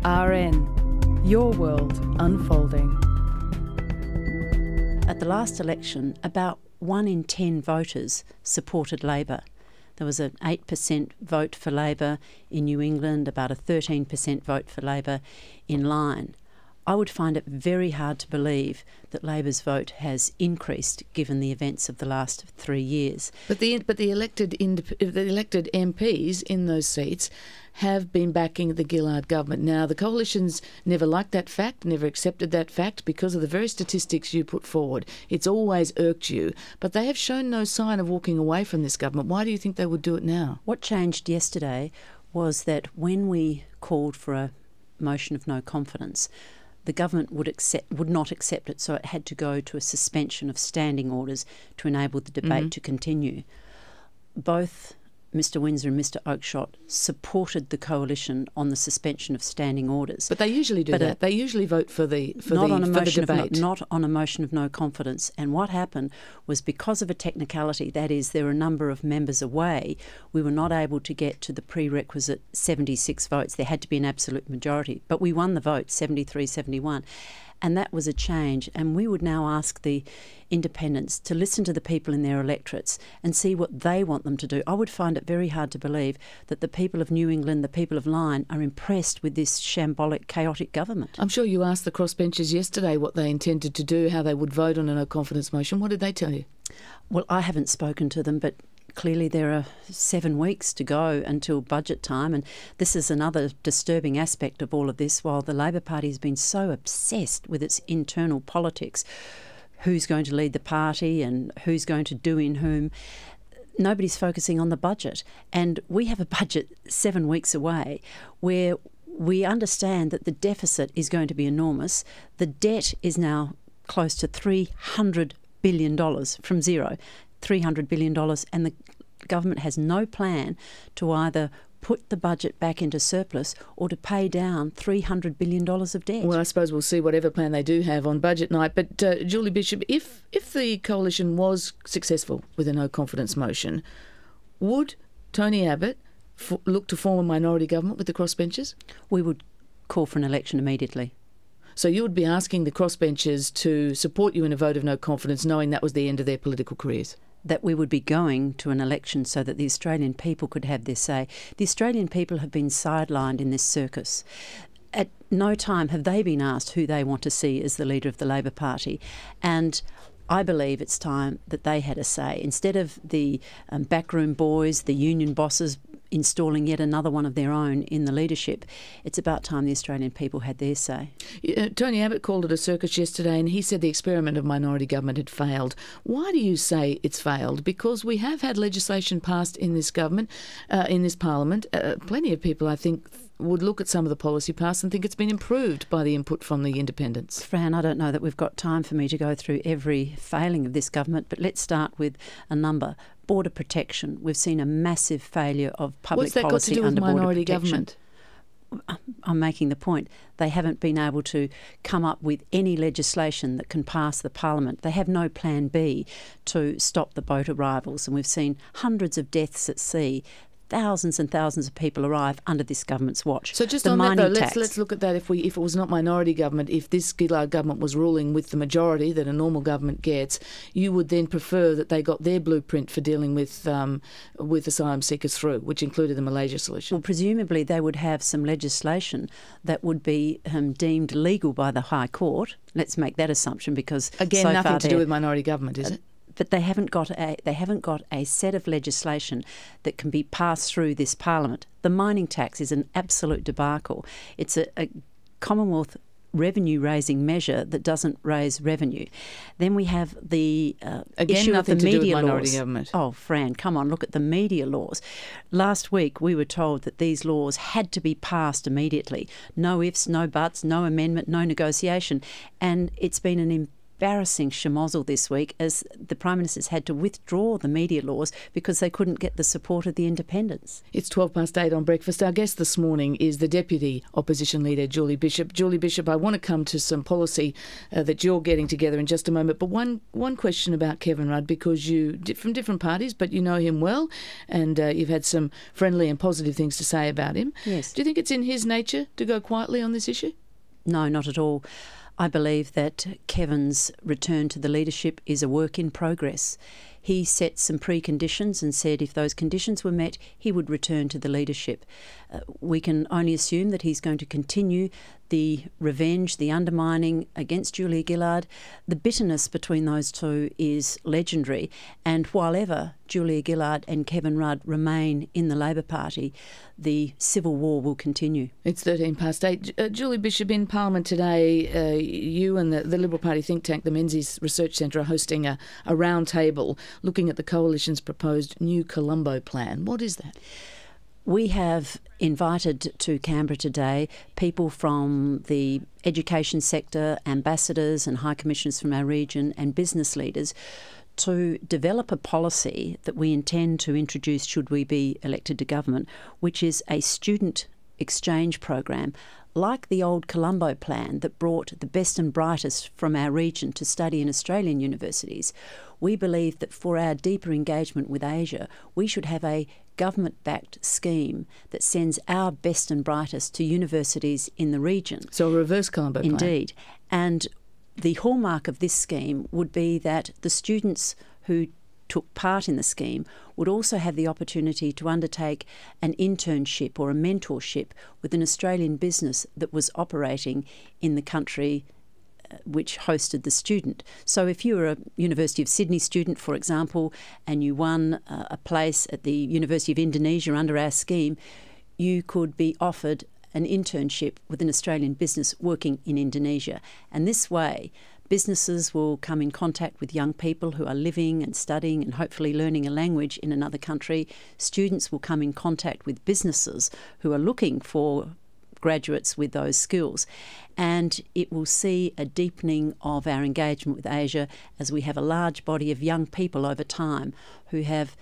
RN, your world unfolding. At the last election, about 1 in 10 voters supported Labor. There was an 8% vote for Labor in New England, about a 13% vote for Labor in Lyne. I would find it very hard to believe that Labor's vote has increased given the events of the last 3 years. But the elected MPs in those seats have been backing the Gillard government. Now, the coalitions never liked that fact, never accepted that fact because of the very statistics you put forward. It's always irked you. But they have shown no sign of walking away from this government. Why do you think they would do it now? What changed yesterday was that when we called for a motion of no confidence, the government would not accept it, so it had to go to a suspension of standing orders to enable the debate to continue. Both Mr Windsor and Mr Oakeshott supported the coalition on the suspension of standing orders. But they usually do that. They usually vote for the debate. Not on a motion of no confidence. And what happened was, because of a technicality, that is, there were a number of members away, we were not able to get to the prerequisite 76 votes. There had to be an absolute majority. But we won the vote, 73-71. And that was a change. And we would now ask the independents to listen to the people in their electorates and see what they want them to do. I would find it very hard to believe that the people of New England, the people of Lyne, are impressed with this shambolic, chaotic government. I'm sure you asked the crossbenchers yesterday what they intended to do, how they would vote on a no-confidence motion. What did they tell you? Well, I haven't spoken to them, but clearly there are 7 weeks to go until budget time, and this is another disturbing aspect of all of this. While the Labor Party has been so obsessed with its internal politics, who's going to lead the party and who's going to do in whom, nobody's focusing on the budget. And we have a budget 7 weeks away where we understand that the deficit is going to be enormous. The debt is now close to $300 billion from zero. $300 billion, and the government has no plan to either put the budget back into surplus or to pay down $300 billion of debt. Well, I suppose we'll see whatever plan they do have on budget night. But Julie Bishop, if the coalition was successful with a no-confidence motion, would Tony Abbott look to form a minority government with the crossbenchers? We would call for an election immediately. So you would be asking the crossbenchers to support you in a vote of no confidence, knowing that was the end of their political careers? That we would be going to an election so that the Australian people could have their say. The Australian people have been sidelined in this circus. At no time have they been asked who they want to see as the leader of the Labor Party. And I believe it's time that they had a say. Instead of the backroom boys, the union bosses, installing yet another one of their own in the leadership, it's about time the Australian people had their say. Tony Abbott called it a circus yesterday, and he said the experiment of minority government had failed. Why do you say it's failed? Because we have had legislation passed in this government, in this parliament. Plenty of people, I think, would look at some of the policy passed and think it's been improved by the input from the independents. Fran, I don't know that we've got time for me to go through every failing of this government, but let's start with a number. Border protection. We've seen a massive failure of public policy under border protection. What's that got to do with minority government? I'm making the point. They haven't been able to come up with any legislation that can pass the parliament. They have no plan B to stop the boat arrivals, and we've seen hundreds of deaths at sea. Thousands and thousands of people arrive under this government's watch. So just on that though, let's look at that. If it was not minority government, if this Gillard government was ruling with the majority that a normal government gets, you would then prefer that they got their blueprint for dealing with asylum seekers through, which included the Malaysia solution. Well, presumably they would have some legislation that would be deemed legal by the High Court. Let's make that assumption, because again, nothing to do with minority government, is it? But they haven't got a set of legislation that can be passed through this parliament. The mining tax is an absolute debacle. It's a Commonwealth revenue-raising measure that doesn't raise revenue. Then we have the issue of the media laws. Government. Oh, Fran, come on, look at the media laws. Last week we were told that these laws had to be passed immediately. No ifs, no buts, no amendment, no negotiation. And it's been an embarrassing schmozzle this week as the Prime Minister's had to withdraw the media laws because they couldn't get the support of the independents. It's 8:12 on Breakfast. Our guest this morning is the Deputy Opposition Leader, Julie Bishop. Julie Bishop, I want to come to some policy that you're getting together in just a moment, but one question about Kevin Rudd, because you from different parties, but you know him well, and you've had some friendly and positive things to say about him. Yes. Do you think it's in his nature to go quietly on this issue? No, not at all. I believe that Kevin's return to the leadership is a work in progress. He set some preconditions and said if those conditions were met, he would return to the leadership. We can only assume that he's going to continue the revenge, the undermining against Julia Gillard. The bitterness between those two is legendary, and while ever Julia Gillard and Kevin Rudd remain in the Labor Party, the civil war will continue. It's 8:13. Julie Bishop, in Parliament today, you and the Liberal Party think tank, the Menzies Research Centre, are hosting a round table looking at the Coalition's proposed new Colombo Plan. What is that? We have invited to Canberra today people from the education sector, ambassadors and high commissioners from our region and business leaders to develop a policy that we intend to introduce should we be elected to government, which is a student exchange program like the old Colombo Plan that brought the best and brightest from our region to study in Australian universities. We believe that for our deeper engagement with Asia, we should have a government-backed scheme that sends our best and brightest to universities in the region. So a reverse Colombo Plan. Indeed. And the hallmark of this scheme would be that the students who took part in the scheme would also have the opportunity to undertake an internship or a mentorship with an Australian business that was operating in the country which hosted the student. So if you were a University of Sydney student, for example, and you won a place at the University of Indonesia under our scheme, you could be offered an internship with an Australian business working in Indonesia. And this way, businesses will come in contact with young people who are living and studying and hopefully learning a language in another country. Students will come in contact with businesses who are looking for graduates with those skills. And it will see a deepening of our engagement with Asia as we have a large body of young people over time who have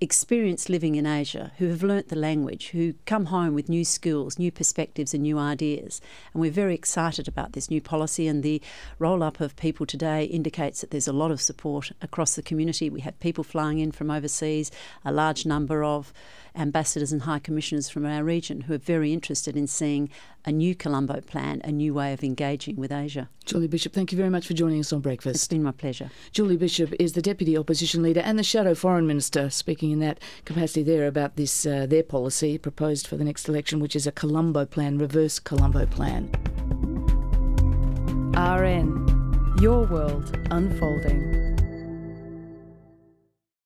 experienced living in Asia, who have learnt the language, who come home with new skills, new perspectives and new ideas. And we're very excited about this new policy, and the roll-up of people today indicates that there's a lot of support across the community. We have people flying in from overseas, a large number of ambassadors and high commissioners from our region who are very interested in seeing a new Colombo Plan, a new way of engaging with Asia. Julie Bishop, thank you very much for joining us on Breakfast. It's been my pleasure. Julie Bishop is the Deputy Opposition Leader and the Shadow Foreign Minister, speaking in that capacity there about this their policy proposed for the next election, which is a Colombo Plan, reverse Colombo Plan. RN, your world unfolding.